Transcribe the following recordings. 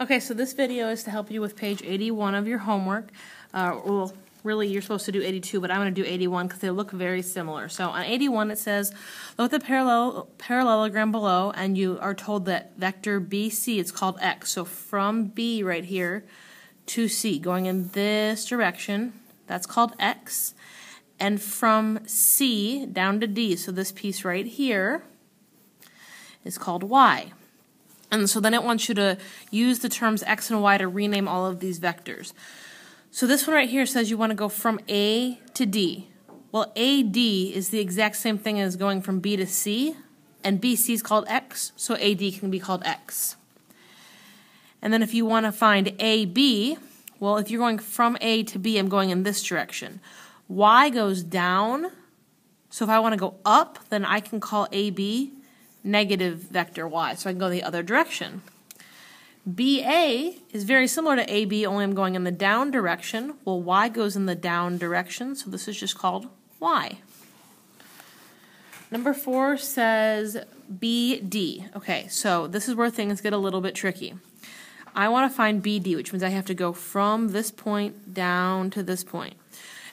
Okay, so this video is to help you with page 81 of your homework. Well, really you're supposed to do 82, but I'm going to do 81 because they look very similar. So on 81 it says, look at the parallelogram below, and you are told that vector BC, it's called x. So from B right here to C, going in this direction, that's called x. And from C down to D, so this piece right here, is called y. And so then it wants you to use the terms x and y to rename all of these vectors. So this one right here says you want to go from A to D. Well, AD is the exact same thing as going from B to C, and BC is called x, so AD can be called x. And then if you want to find AB, well, if you're going from A to B, I'm going in this direction. Y goes down, so if I want to go up, then I can call AB negative vector y, so I can go the other direction. BA is very similar to AB, only I'm going in the down direction. Well, y goes in the down direction, so this is just called y. Number 4 says BD. Okay, so this is where things get a little bit tricky. I want to find BD, which means I have to go from this point down to this point.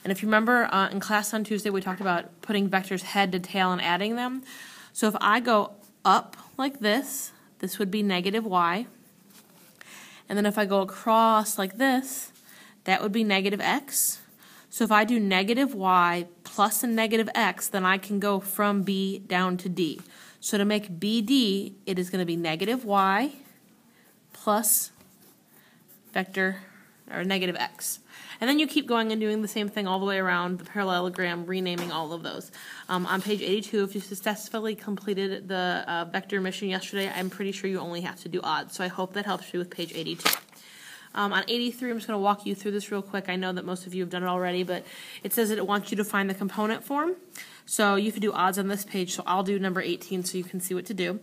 And if you remember in class on Tuesday, we talked about putting vectors head to tail and adding them. So if I go up like this, this would be negative y. And then if I go across like this, that would be negative x. So if I do negative y plus a negative x, then I can go from B down to D. So to make BD, it is going to be negative y plus vector or negative x. And then you keep going and doing the same thing all the way around the parallelogram, renaming all of those. On page 82, if you successfully completed the vector mission yesterday, I'm pretty sure you only have to do odds. So I hope that helps you with page 82. On 83, I'm just going to walk you through this real quick. I know that most of you have done it already, but it says that it wants you to find the component form. So you could do odds on this page, so I'll do number 18 so you can see what to do.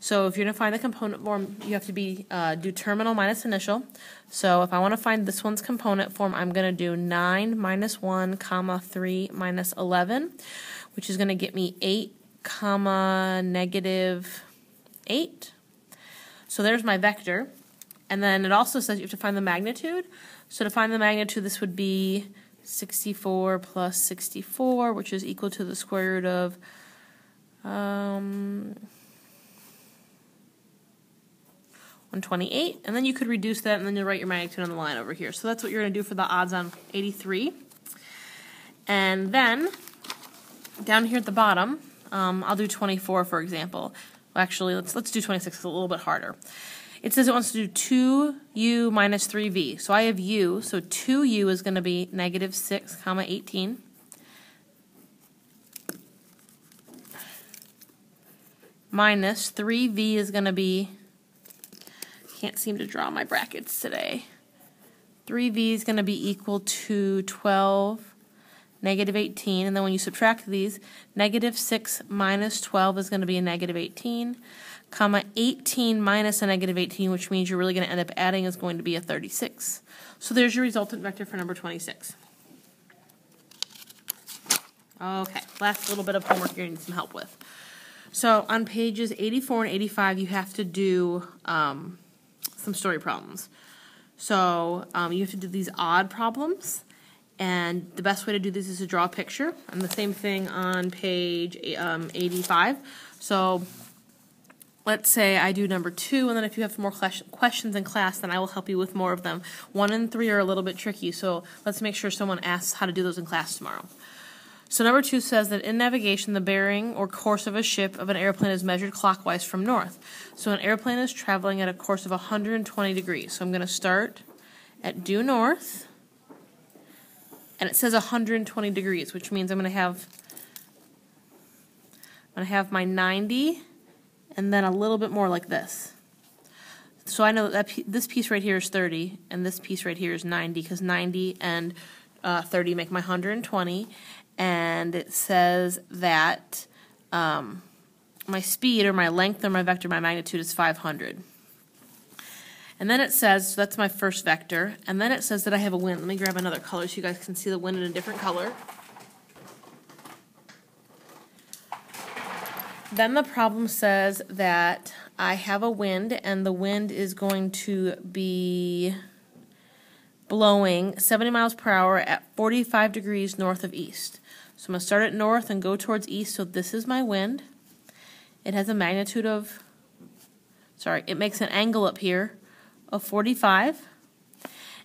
So if you're going to find the component form, you have to do terminal minus initial. So if I want to find this one's component form, I'm going to do 9 minus 1, comma 3 minus 11, which is going to get me 8, comma negative 8. So there's my vector. And then it also says you have to find the magnitude. So to find the magnitude, this would be 64 plus 64, which is equal to the square root of 128, and then you could reduce that, and then you'll write your magnitude on the line over here. So that's what you're going to do for the odds on 83. And then down here at the bottom, I'll do 24, for example. Well, actually, let's do 26. It's a little bit harder. It says it wants to do 2u minus 3v. So I have u, so 2u is going to be negative 6, comma 18. Minus 3v is going to be, can't seem to draw my brackets today. 3v is going to be equal to 12, negative 18. And then when you subtract these, negative 6 minus 12 is going to be a negative 18. Comma 18 minus a negative 18, which means you're really going to end up adding is going to be a 36. So there's your resultant vector for number 26. Okay, last little bit of homework you're going to need some help with. So on pages 84 and 85, you have to do some story problems. So you have to do these odd problems, and the best way to do this is to draw a picture. And the same thing on page 85. So let's say I do number 2, and then if you have more questions in class, then I will help you with more of them. 1 and 3 are a little bit tricky, so let's make sure someone asks how to do those in class tomorrow. So number 2 says that in navigation, the bearing or course of a ship of an airplane is measured clockwise from north. So an airplane is traveling at a course of 120 degrees. So I'm going to start at due north, and it says 120 degrees, which means I'm going to have my 90, and then a little bit more like this. So I know that this piece right here is 30, and this piece right here is 90, because 90 and 30 make my 120. And it says that my speed, or my length, or my vector, my magnitude is 500. And then it says, so that's my first vector, and then it says that I have a wind. Let me grab another color so you guys can see the wind in a different color. Then the problem says that I have a wind, and the wind is going to be blowing 70 miles per hour at 45 degrees north of east. So I'm going to start at north and go towards east. So this is my wind. It has a magnitude of, it makes an angle up here of 45,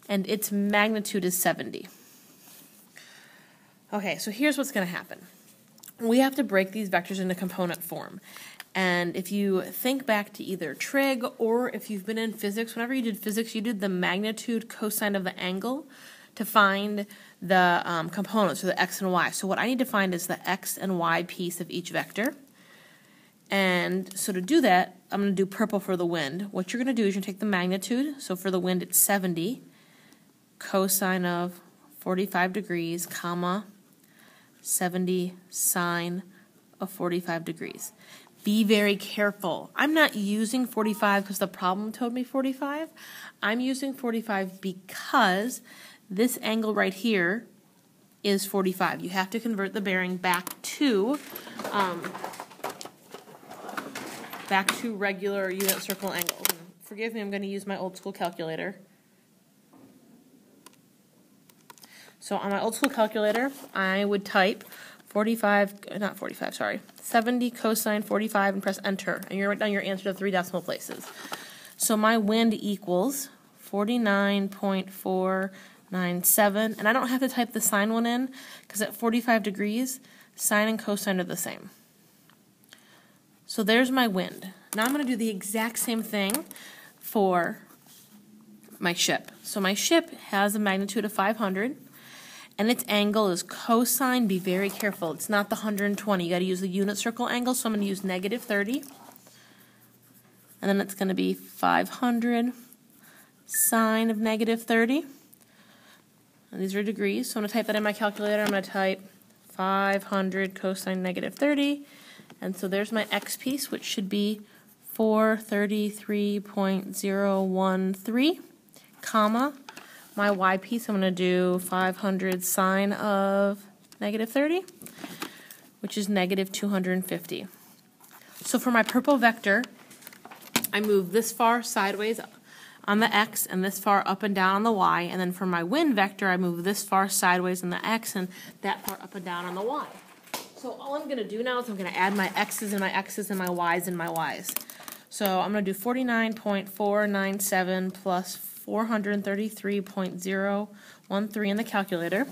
and its magnitude is 70. Okay, so here's what's going to happen. We have to break these vectors into component form. And if you think back to either trig, or if you've been in physics, whenever you did physics, you did the magnitude cosine of the angle to find the components, or the x and y. So what I need to find is the x and y piece of each vector. And so to do that, I'm going to do purple for the wind. What you're going to do is you're going to take the magnitude. So for the wind, it's 70 cosine of 45 degrees, comma, 70 sine of 45 degrees. Be very careful. I'm not using 45 because the problem told me 45. I'm using 45 because this angle right here is 45. You have to convert the bearing back to regular unit circle angles. And forgive me, I'm going to use my old school calculator. So on my old school calculator, I would type 70 cosine 45 and press enter, and you're write down your answer to 3 decimal places. So my wind equals 49.497, and I don't have to type the sine one in because at 45 degrees, sine and cosine are the same. So there's my wind. Now I'm going to do the exact same thing for my ship. So my ship has a magnitude of 500. And its angle is cosine. Be very careful. It's not the 120. You got to use the unit circle angle, so I'm going to use negative 30. And then it's going to be 500 sine of negative 30. And these are degrees, so I'm going to type that in my calculator. I'm going to type 500 cosine negative 30. And so there's my x piece, which should be 433.013, comma. My y piece, I'm going to do 500 sine of negative 30, which is negative 250. So for my purple vector, I move this far sideways on the x and this far up and down on the y. And then for my wind vector, I move this far sideways on the x and that far up and down on the y. So all I'm going to do now is I'm going to add my x's and my x's and my y's and my y's. So I'm going to do 49.497 plus 433.013 in the calculator.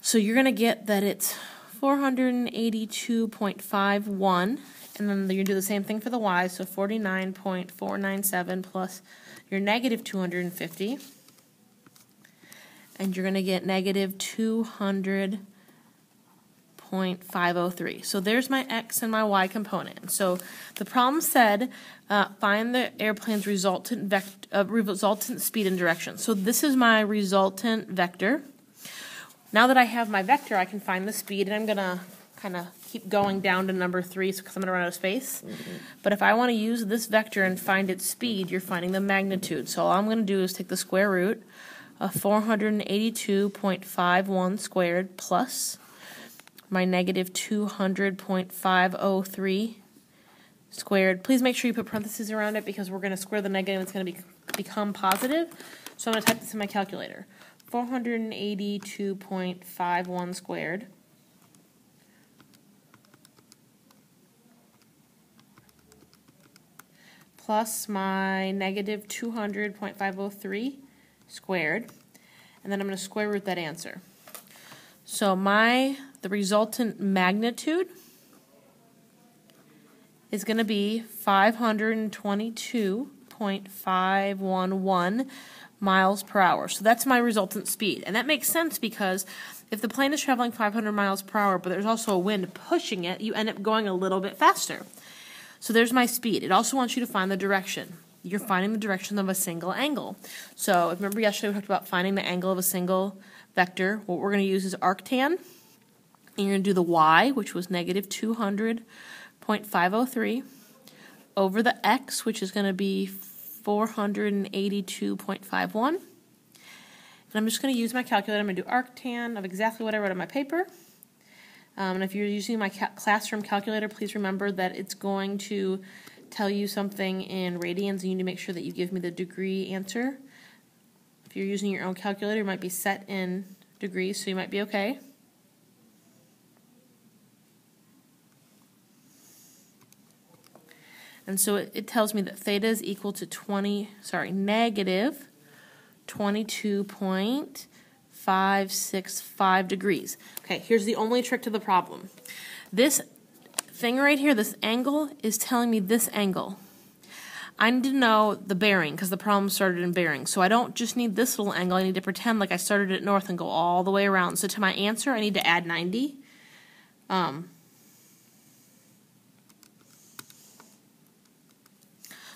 So you're going to get that it's 482.51, and then you're going to do the same thing for the y, so 49.497 plus your negative 250, and you're going to get negative 200.503. So there's my x and my y component. So the problem said find the airplane's resultant speed and direction. So this is my resultant vector. Now that I have my vector, I can find the speed, and I'm going to kind of keep going down to number 3 because I'm going to run out of space. But if I want to use this vector and find its speed, you're finding the magnitude. So all I'm going to do is take the square root of 482.51 squared plus my negative 200.503 squared. Please make sure you put parentheses around it because we're going to square the negative. It's going to become positive. So I'm going to type this in my calculator. 482.51 squared plus my negative 200.503 squared. And then I'm going to square root that answer. So the resultant magnitude is going to be 522.511 miles per hour. So that's my resultant speed. And that makes sense because if the plane is traveling 500 miles per hour, but there's also a wind pushing it, you end up going a little bit faster. So there's my speed. It also wants you to find the direction. You're finding the direction of a single angle. So remember yesterday we talked about finding the angle of a single vector. What we're going to use is arctan. And you're going to do the y, which was negative 200.503, over the x, which is going to be 482.51. And I'm just going to use my calculator. I'm going to do arctan of exactly what I wrote on my paper. And if you're using my classroom calculator, please remember that it's going to tell you something in radians. You need to make sure that you give me the degree answer. If you're using your own calculator, it might be set in degrees, so you might be okay. And so it tells me that theta is equal to negative 22.565 degrees. Okay, here's the only trick to the problem. This thing right here, this angle, is telling me this angle. I need to know the bearing because the problem started in bearing. So I don't just need this little angle. I need to pretend like I started at north and go all the way around. So to my answer, I need to add 90.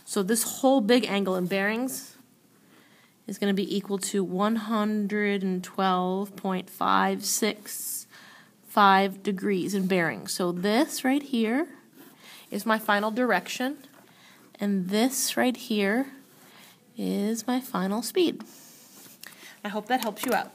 So this whole big angle in bearings is going to be equal to 112.565 degrees in bearings. So this right here is my final direction, and this right here is my final speed. I hope that helps you out.